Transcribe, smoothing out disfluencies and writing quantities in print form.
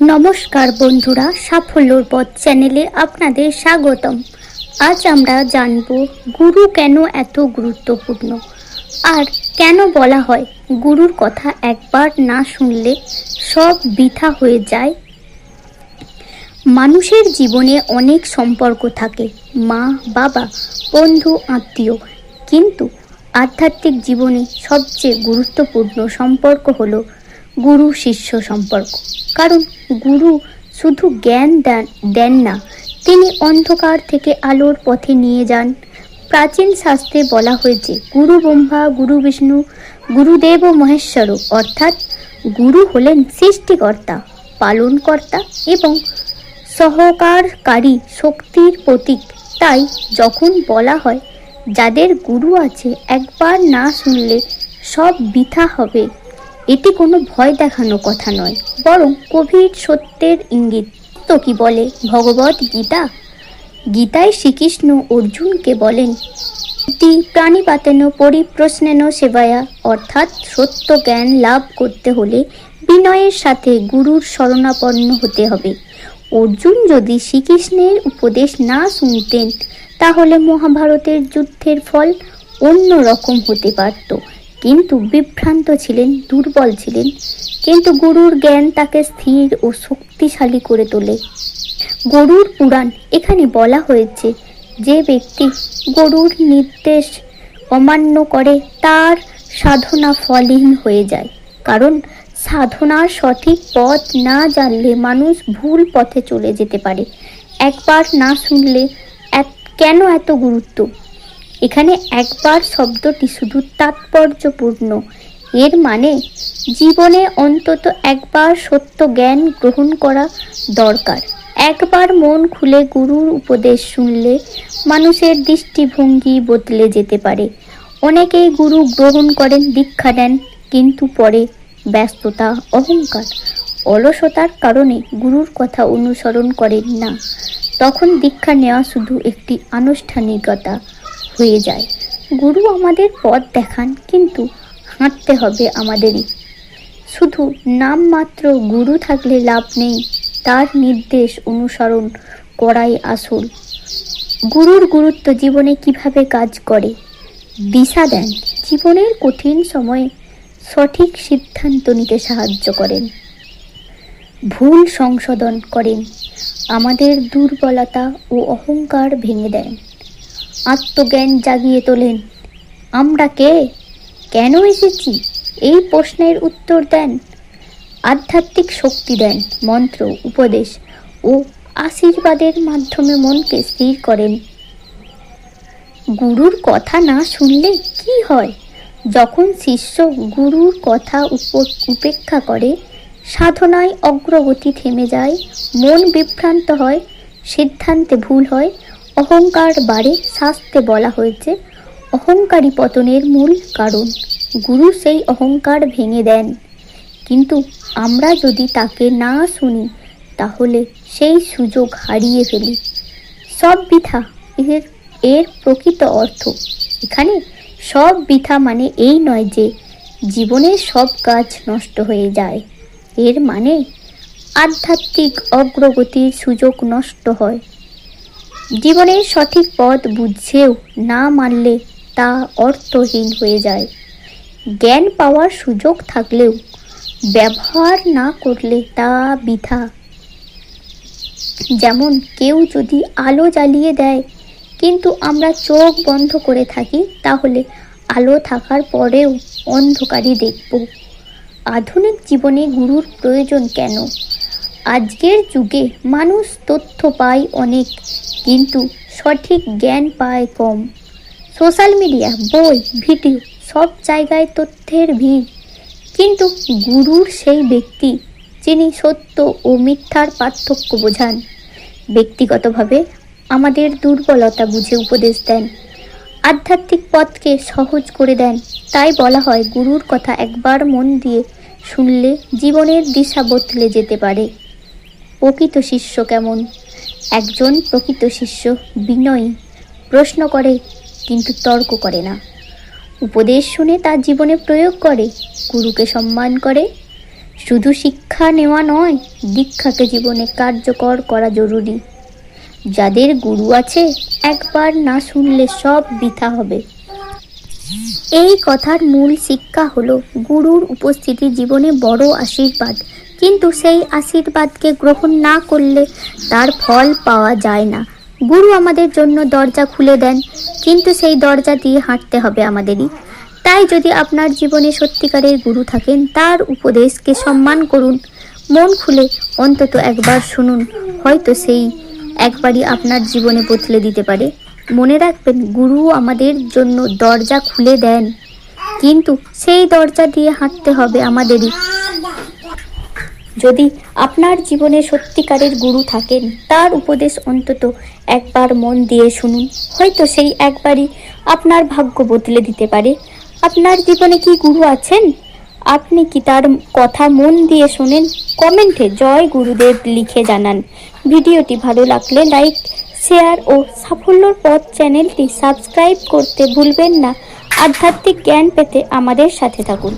নমস্কার বন্ধুরা, সাফল্যর পথ চ্যানেলে আপনাদের স্বাগতম। আজ আমরা জানব গুরু কেন এত গুরুত্বপূর্ণ আর কেন বলা হয় গুরুর কথা একবার না শুনলে সব বৃথা হয়ে যায়। মানুষের জীবনে অনেক সম্পর্ক থাকে, মা, বাবা, বন্ধু, আত্মীয়, কিন্তু আধ্যাত্মিক জীবনে সবচেয়ে গুরুত্বপূর্ণ সম্পর্ক হলো গুরু শিষ্য সম্পর্ক। কারণ গুরু শুধু জ্ঞান দেন না, তিনি অন্ধকার থেকে আলোর পথে নিয়ে যান। প্রাচীন শাস্ত্রে বলা হয়েছে গুরু ব্রহ্মা, গুরু বিষ্ণু, গুরুদেব মহেশ্বর, অর্থাৎ গুরু হলেন সৃষ্টিকর্তা, পালনকর্তা এবং সহকারী শক্তির প্রতীক। তাই যখন বলা হয় যাদের গুরু আছে একবার না শুনলে সব বৃথা হবে, এটি কোনো ভয় দেখানো কথা নয়, বরং গভীর সত্যের ইঙ্গিত। তো কি বলে ভগবত গীতা? গীতায় শ্রীকৃষ্ণ অর্জুনকে বলেন, প্রাণীপাতেন পরিপ্রশ্নেন সেবায়া, অর্থাৎ সত্য জ্ঞান লাভ করতে হলে বিনয়ের সাথে গুরুর শরণাপন্ন হতে হবে। অর্জুন যদি শ্রীকৃষ্ণের উপদেশ না শুনতেন, তাহলে মহাভারতের যুদ্ধের ফল অন্য রকম হতে পারত। কিন্তু বিভ্রান্ত ছিলেন, দুর্বল ছিলেন, কিন্তু গুরুর জ্ঞান তাকে স্থির ও শক্তিশালী করে তোলে। গরুর পুরাণ এখানে বলা হয়েছে, যে ব্যক্তি গরুর নির্দেশ অমান্য করে তার সাধনা ফলহীন হয়ে যায়। কারণ সাধনার সঠিক পথ না জানলে মানুষ ভুল পথে চলে যেতে পারে। একবার না শুনলে কেন এত গুরুত্ব? এখানে একবার শব্দটি শুধু তাৎপর্যপূর্ণ, এর মানে জীবনে অন্তত একবার সত্য জ্ঞান গ্রহণ করা দরকার। একবার মন খুলে গুরুর উপদেশ শুনলে মানুষের দৃষ্টিভঙ্গি বদলে যেতে পারে। অনেকেই গুরু গ্রহণ করেন, দীক্ষা নেন, কিন্তু পরে ব্যস্ততা, অহংকার, অলসতার কারণে গুরুর কথা অনুসরণ করেন না। তখন দীক্ষা নেওয়া শুধু একটি আনুষ্ঠানিকতা হয়ে যায়। গুরু আমাদের পথ দেখান, কিন্তু হাঁটতে হবে আমাদেরই। শুধু নামমাত্র গুরু থাকলে লাভ নেই, তার নির্দেশ অনুসরণ করাই আসল। গুরুর গুরুত্ব জীবনে কিভাবে কাজ করে? দিশা দেন, জীবনের কঠিন সময়ে সঠিক সিদ্ধান্ত নিতে সাহায্য করেন, ভুল সংশোধন করেন, আমাদের দুর্বলতা ও অহংকার ভেঙে দেন, আত্মজ্ঞান জাগিয়ে তোলেন। আমরা কে, কেন এসেছি, এই প্রশ্নের উত্তর দেন। আধ্যাত্মিক শক্তি দেন, মন্ত্র, উপদেশ ও আশীর্বাদের মাধ্যমে মনকে স্থির করেন। গুরুর কথা না শুনলে কি হয়? যখন শিষ্য গুরুর কথা উপেক্ষা করে, সাধনায় অগ্রগতি থেমে যায়, মন বিভ্রান্ত হয়, সিদ্ধান্তে ভুল হয়, অহংকার বাড়ে। শাস্ত্রে বলা হয়েছে অহংকারী পতনের মূল কারণ। গুরু সেই অহংকার ভেঙে দেন, কিন্তু আমরা যদি তাকে না শুনি তাহলে সেই সুযোগ হারিয়ে ফেলি। সব বৃথা এর প্রকৃত অর্থ। এখানে সব বৃথা মানে এই নয় যে জীবনের সব কাজ নষ্ট হয়ে যায়। এর মানে আধ্যাত্মিক অগ্রগতির সুযোগ নষ্ট হয়। জীবনের সঠিক পথ বুঝেও না মানলে তা অর্থহীন হয়ে যায়। জ্ঞান পাওয়ার সুযোগ থাকলেও ব্যবহার না করলে তা বৃথা। যেমন কেউ যদি আলো জ্বালিয়ে দেয় কিন্তু আমরা চোখ বন্ধ করে থাকি, তাহলে আলো থাকার পরেও অন্ধকারই দেখব। আধুনিক জীবনে গুরুর প্রয়োজন কেন? আজকের যুগে মানুষ তথ্য পায় অনেক, কিন্তু সঠিক জ্ঞান পায় কম। সোশ্যাল মিডিয়া, বই, ভিডিও, সব জায়গায় তথ্যের ভিড়, কিন্তু গুরুর সেই ব্যক্তি যিনি সত্য ও মিথ্যার পার্থক্য বোঝান। ব্যক্তিগতভাবে আমাদের দুর্বলতা বুঝে উপদেশ দেন, আধ্যাত্মিক পথকে সহজ করে দেন। তাই বলা হয় গুরুর কথা একবার মন দিয়ে শুনলে জীবনের দিশা বদলে যেতে পারে। প্রকৃত শিষ্য কেমন? একজন প্রকৃত শিষ্য বিনয়ী, প্রশ্ন করে কিন্তু তর্ক করে না, উপদেশ শুনে তার জীবনে প্রয়োগ করে, গুরুকে সম্মান করে, শুধু শিক্ষা নেওয়া নয়, দীক্ষাকে জীবনে কার্যকর করা জরুরি। যাদের গুরু আছে, একবার না শুনলে সব বৃথা হবে। এই কথার মূল শিক্ষা হলো, গুরুর উপস্থিতি জীবনে বড় আশীর্বাদ, কিন্তু সেই আশীর্বাদকে গ্রহণ না করলে তার ফল পাওয়া যায় না। গুরু আমাদের জন্য দরজা খুলে দেন, কিন্তু সেই দরজা দিয়ে হাঁটতে হবে আমাদেরই। তাই যদি আপনার জীবনে সত্যিকারের গুরু থাকেন, তার উপদেশকে সম্মান করুন, মন খুলে অন্তত একবার শুনুন, হয়তো সেই একবারই আপনার জীবনে বদলে দিতে পারে। মনে রাখবেন, গুরু আমাদের জন্য দরজা খুলে দেন, কিন্তু সেই দরজা দিয়ে হাঁটতে হবে আমাদেরই। যদি আপনার জীবনে সত্যিকারের গুরু থাকেন, তার উপদেশ অন্তত একবার মন দিয়ে শুনুন, হয়তো সেই একবারই আপনার ভাগ্য বদলে দিতে পারে। আপনার জীবনে কি গুরু আছেন? আপনি কি তার কথা মন দিয়ে শোনেন? কমেন্টে জয় গুরুদেব লিখে জানান। ভিডিওটি ভালো লাগলে লাইক, শেয়ার ও সাফল্যর পথ চ্যানেলটি সাবস্ক্রাইব করতে ভুলবেন না। আধ্যাত্মিক জ্ঞান পেতে আমাদের সাথে থাকুন।